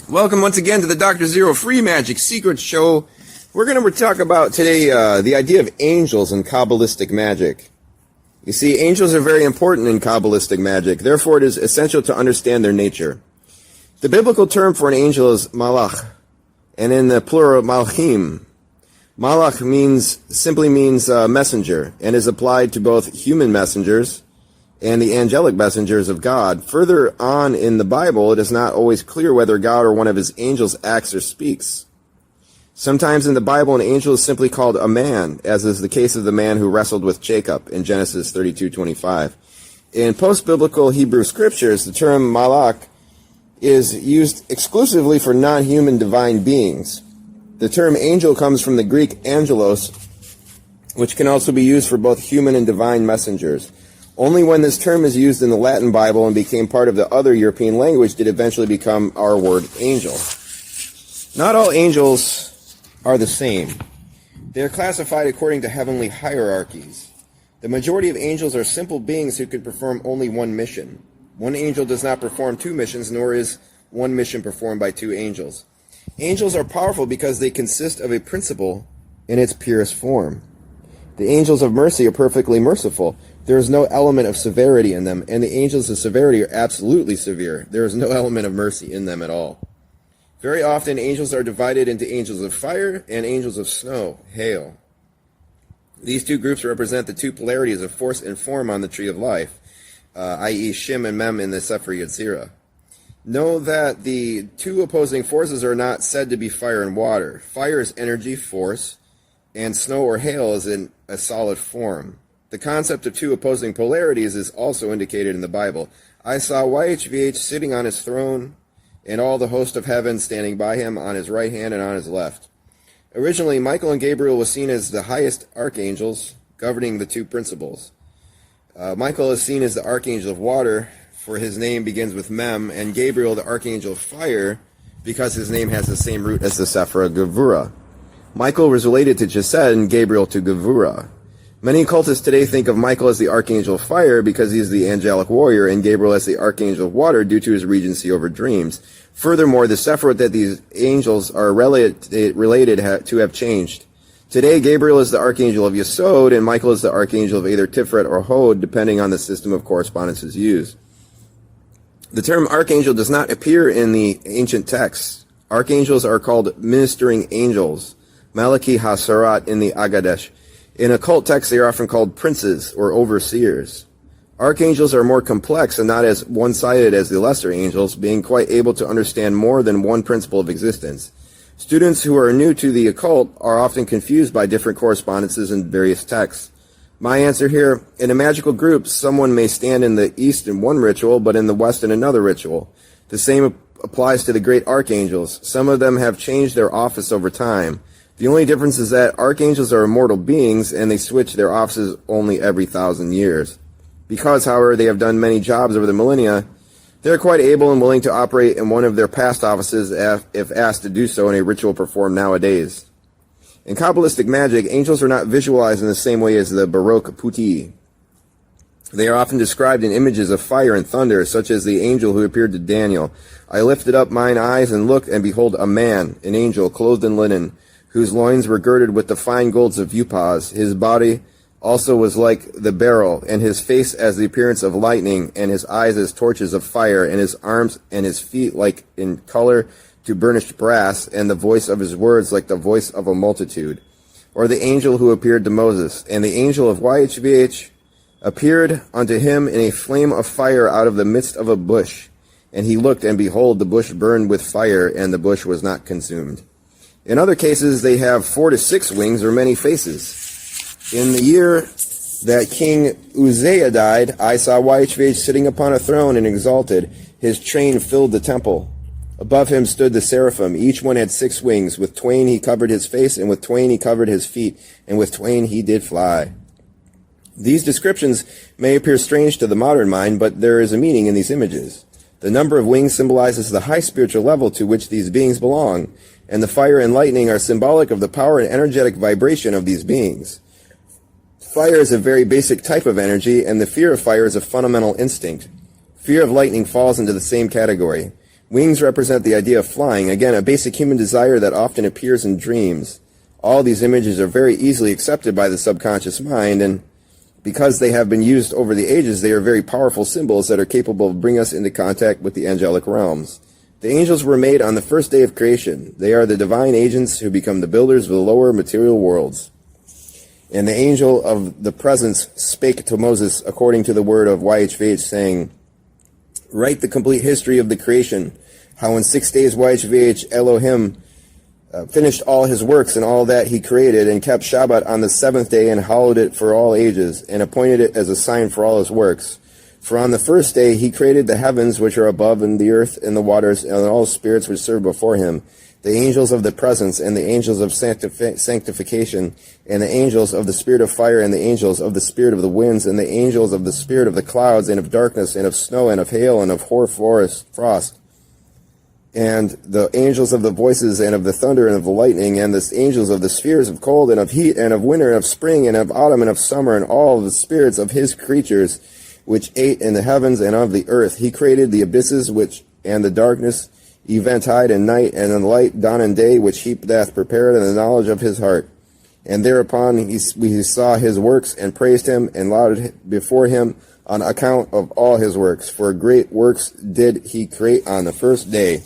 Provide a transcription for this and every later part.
Welcome once again to the Dr. Zeero Free Magic Secrets Show. We're going to talk about today the idea of angels in Kabbalistic magic. You see, angels are very important in Kabbalistic magic. Therefore, it is essential to understand their nature. The biblical term for an angel is malach, and in the plural, malchim. Malach simply means messenger, and is applied to both human messengers and the angelic messengers of God. Further on in the Bible, it is not always clear whether God or one of his angels acts or speaks. Sometimes in the Bible, an angel is simply called a man, as is the case of the man who wrestled with Jacob in Genesis 32:25. In post-biblical Hebrew scriptures, the term malach is used exclusively for non-human divine beings. The term angel comes from the Greek angelos, which can also be used for both human and divine messengers. Only when this term is used in the Latin Bible and became part of the other European language did it eventually become our word angel. Not all angels are the same. They are classified according to heavenly hierarchies. The majority of angels are simple beings who can perform only one mission. One angel does not perform two missions, nor is one mission performed by two angels. Angels are powerful because they consist of a principle in its purest form. The angels of mercy are perfectly merciful. There is no element of severity in them, and the angels of severity are absolutely severe. There is no element of mercy in them at all. Very often, angels are divided into angels of fire and angels of snow, hail. These two groups represent the two polarities of force and form on the tree of life, i.e. Shim and Mem in the Sefer Yetzirah. Know that the two opposing forces are not said to be fire and water. Fire is energy, force, and snow or hail is in a solid form. The concept of two opposing polarities is also indicated in the Bible. I saw YHVH sitting on his throne, and all the host of heaven standing by him on his right hand and on his left. Originally, Michael and Gabriel were seen as the highest archangels, governing the two principles. Michael is seen as the archangel of water, for his name begins with Mem, and Gabriel the archangel of fire, because his name has the same root as the Sephra Gevurah. Michael was related to Chesed and Gabriel to Gevurah. Many occultists today think of Michael as the archangel of fire because he is the angelic warrior, and Gabriel as the archangel of water due to his regency over dreams. Furthermore, the sephirot that these angels are related to have changed. Today, Gabriel is the archangel of Yesod, and Michael is the archangel of either Tiferet or Hod, depending on the system of correspondences used. The term archangel does not appear in the ancient texts. Archangels are called ministering angels, Malachi HaSarat in the Agadesh. In occult texts, they are often called princes or overseers. Archangels are more complex and not as one-sided as the lesser angels, being quite able to understand more than one principle of existence. Students who are new to the occult are often confused by different correspondences in various texts. My answer here, in a magical group, someone may stand in the east in one ritual, but in the west in another ritual. The same applies to the great archangels. Some of them have changed their office over time. The only difference is that archangels are immortal beings, and they switch their offices only every 1,000 years. Because, however, they have done many jobs over the millennia, they are quite able and willing to operate in one of their past offices if asked to do so in a ritual performed nowadays. In Kabbalistic magic, angels are not visualized in the same way as the Baroque putti. They are often described in images of fire and thunder, such as the angel who appeared to Daniel. I lifted up mine eyes and looked, and behold, a man, an angel, clothed in linen, whose loins were girded with the fine golds of Upas. His body also was like the beryl, and his face as the appearance of lightning, and his eyes as torches of fire, and his arms and his feet like in color to burnished brass, and the voice of his words like the voice of a multitude. Or the angel who appeared to Moses. And the angel of YHVH appeared unto him in a flame of fire out of the midst of a bush. And he looked, and behold, the bush burned with fire, and the bush was not consumed. In other cases, they have 4 to 6 wings or many faces. In the year that King Uzziah died, I saw YHVH sitting upon a throne and exalted. His train filled the temple. Above him stood the seraphim. Each one had 6 wings. With twain he covered his face, and with twain he covered his feet, and with twain he did fly. These descriptions may appear strange to the modern mind, but there is a meaning in these images. The number of wings symbolizes the high spiritual level to which these beings belong, and the fire and lightning are symbolic of the power and energetic vibration of these beings. Fire is a very basic type of energy, and the fear of fire is a fundamental instinct. Fear of lightning falls into the same category. Wings represent the idea of flying, again, a basic human desire that often appears in dreams. All these images are very easily accepted by the subconscious mind, and because they have been used over the ages, they are very powerful symbols that are capable of bringing us into contact with the angelic realms. The angels were made on the first day of creation. They are the divine agents who become the builders of the lower material worlds. And the angel of the presence spake to Moses according to the word of YHVH, saying, write the complete history of the creation, how in 6 days YHVH Elohim finished all his works and all that he created, and kept Shabbat on the seventh day, and hallowed it for all ages, and appointed it as a sign for all his works. For on the first day he created the heavens which are above, and the earth, and the waters, and all spirits which serve before him, the angels of the presence, and the angels of sanctification, and the angels of the spirit of fire, and the angels of the spirit of the winds, and the angels of the spirit of the clouds, and of darkness, and of snow, and of hail, and of hoar frost, and the angels of the voices, and of the thunder, and of the lightning, and the angels of the spheres of cold, and of heat, and of winter, and of spring, and of autumn, and of summer, and all the spirits of his creatures, which ate in the heavens and of the earth. He created the abysses and the darkness, eventide and night, and the light, dawn and day, which he hath prepared in the knowledge of his heart. And thereupon we saw his works, and praised him, and lauded before him on account of all his works. For great works did he create on the first day.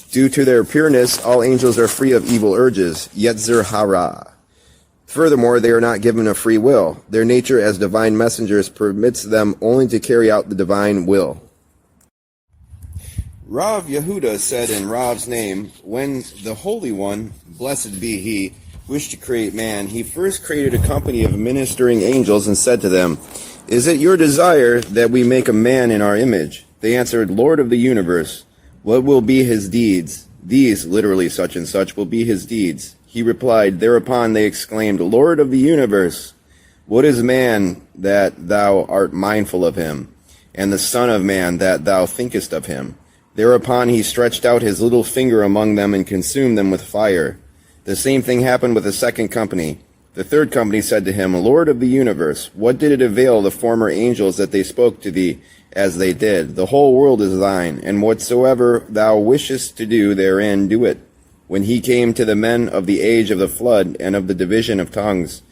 Due to their pureness, all angels are free of evil urges, Yetzer hara. Furthermore, they are not given a free will. Their nature as divine messengers permits them only to carry out the divine will. Rav Yehuda said in Rav's name, when the Holy One, blessed be he, wished to create man, he first created a company of ministering angels and said to them, is it your desire that we make a man in our image? They answered, Lord of the universe, what will be his deeds? These, literally such and such, will be his deeds. He replied, thereupon they exclaimed, Lord of the universe, what is man that thou art mindful of him, and the son of man that thou thinkest of him? Thereupon he stretched out his little finger among them and consumed them with fire. The same thing happened with the second company. The third company said to him, Lord of the universe, what did it avail the former angels that they spoke to thee as they did? The whole world is thine, and whatsoever thou wishest to do therein, do it. When he came to the men of the age of the flood and of the division of tongues,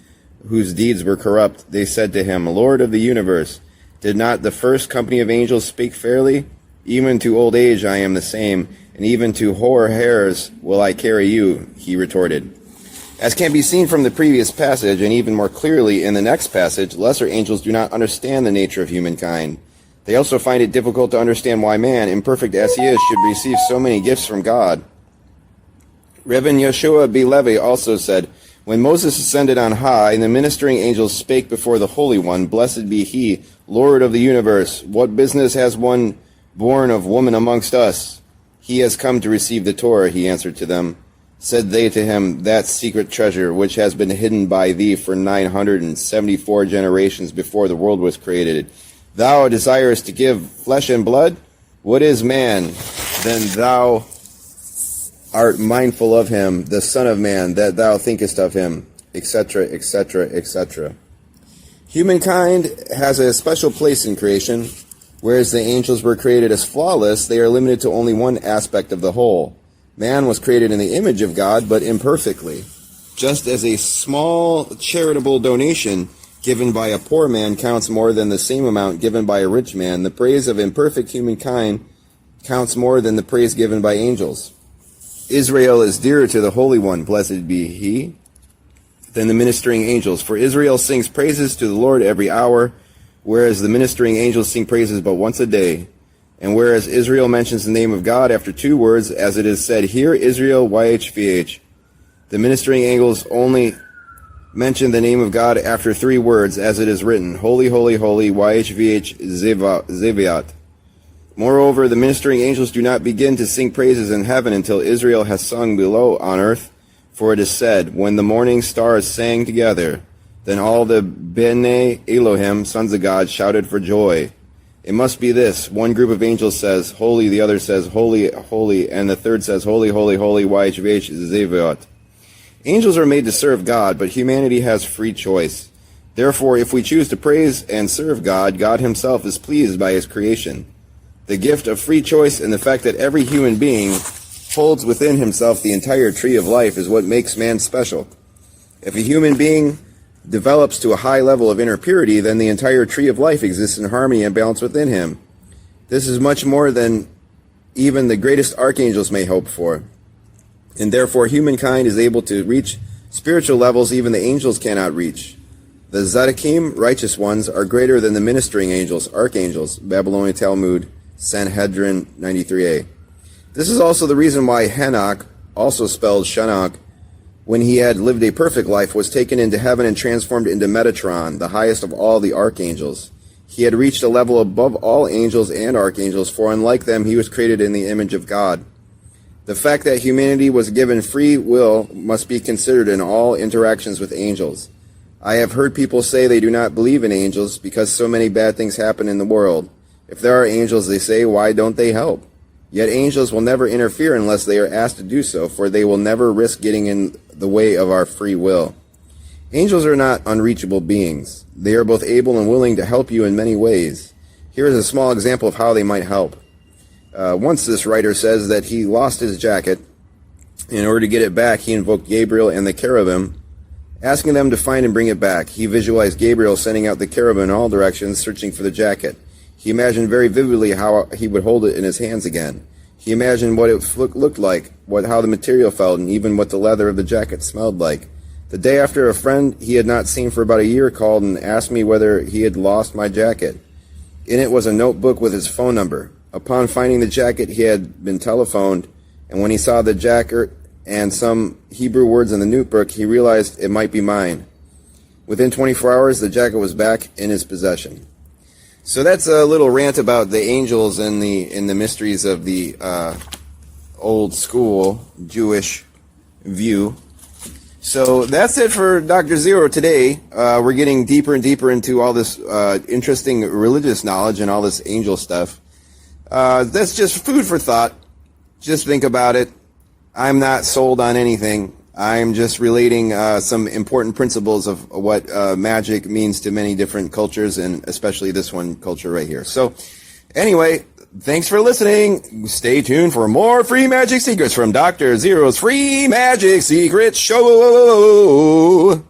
whose deeds were corrupt, they said to him, Lord of the universe, did not the first company of angels speak fairly? Even to old age I am the same, and even to hoar hairs will I carry you, he retorted. As can be seen from the previous passage, and even more clearly in the next passage, lesser angels do not understand the nature of humankind. They also find it difficult to understand why man, imperfect as he is, should receive so many gifts from God. Reverend Yeshua B. Levi also said, when Moses ascended on high, and the ministering angels spake before the Holy One, blessed be he, Lord of the universe, what business has one born of woman amongst us? He has come to receive the Torah, he answered to them. Said they to him, that secret treasure, which has been hidden by thee for 974 generations before the world was created. Thou desirest to give flesh and blood? What is man? Then thou art mindful of him, the Son of Man, that thou thinkest of him, etc., etc., etc. Humankind has a special place in creation. Whereas the angels were created as flawless, they are limited to only one aspect of the whole. Man was created in the image of God, but imperfectly. Just as a small charitable donation given by a poor man counts more than the same amount given by a rich man, the praise of imperfect humankind counts more than the praise given by angels. Israel is dearer to the Holy One, blessed be he, than the ministering angels. For Israel sings praises to the Lord every hour, whereas the ministering angels sing praises but once a day. And whereas Israel mentions the name of God after 2 words, as it is said, Hear Israel, YHVH, the ministering angels only mention the name of God after 3 words, as it is written, Holy, Holy, Holy, YHVH Zeviat. Moreover, the ministering angels do not begin to sing praises in heaven until Israel has sung below on earth, for it is said, When the morning stars sang together, then all the B'nai Elohim, sons of God, shouted for joy. It must be this. One group of angels says, Holy, the other says, Holy, Holy, and the third says, Holy, Holy, Holy, YHVH Zeviot. Angels are made to serve God, but humanity has free choice. Therefore, if we choose to praise and serve God, God himself is pleased by his creation. The gift of free choice and the fact that every human being holds within himself the entire tree of life is what makes man special. If a human being develops to a high level of inner purity, then the entire tree of life exists in harmony and balance within him. This is much more than even the greatest archangels may hope for. And therefore humankind is able to reach spiritual levels even the angels cannot reach. The Tzaddikim, righteous ones, are greater than the ministering angels, archangels, Babylonian Talmud, Sanhedrin 93a. This is also the reason why Henoch, also spelled Shanach, when he had lived a perfect life, was taken into heaven and transformed into Metatron, the highest of all the archangels. He had reached a level above all angels and archangels, for unlike them he was created in the image of God. The fact that humanity was given free will must be considered in all interactions with angels. I have heard people say they do not believe in angels because so many bad things happen in the world. If there are angels, they say, why don't they help? Yet angels will never interfere unless they are asked to do so, for they will never risk getting in the way of our free will. Angels are not unreachable beings. They are both able and willing to help you in many ways. Here is a small example of how they might help. Once this writer says that he lost his jacket. In order to get it back, he invoked Gabriel and the cherubim, asking them to find and bring it back. He visualized Gabriel sending out the cherubim in all directions, searching for the jacket. He imagined very vividly how he would hold it in his hands again. He imagined what it looked like, how the material felt, and even what the leather of the jacket smelled like. The day after, a friend he had not seen for about a year called and asked me whether he had lost my jacket. In it was a notebook with his phone number. Upon finding the jacket, he had been telephoned, and when he saw the jacket and some Hebrew words in the notebook, he realized it might be mine. Within 24 hours, the jacket was back in his possession. So that's a little rant about the angels and the mysteries of the old school Jewish view. So that's it for Dr. Zeero today. We're getting deeper and deeper into all this interesting religious knowledge and all this angel stuff. That's just food for thought. Just think about it. I'm not sold on anything. I'm just relating some important principles of what magic means to many different cultures, and especially this one culture right here. So anyway, thanks for listening. Stay tuned for more free magic secrets from Dr. Zeero's Free Magic Secrets Show.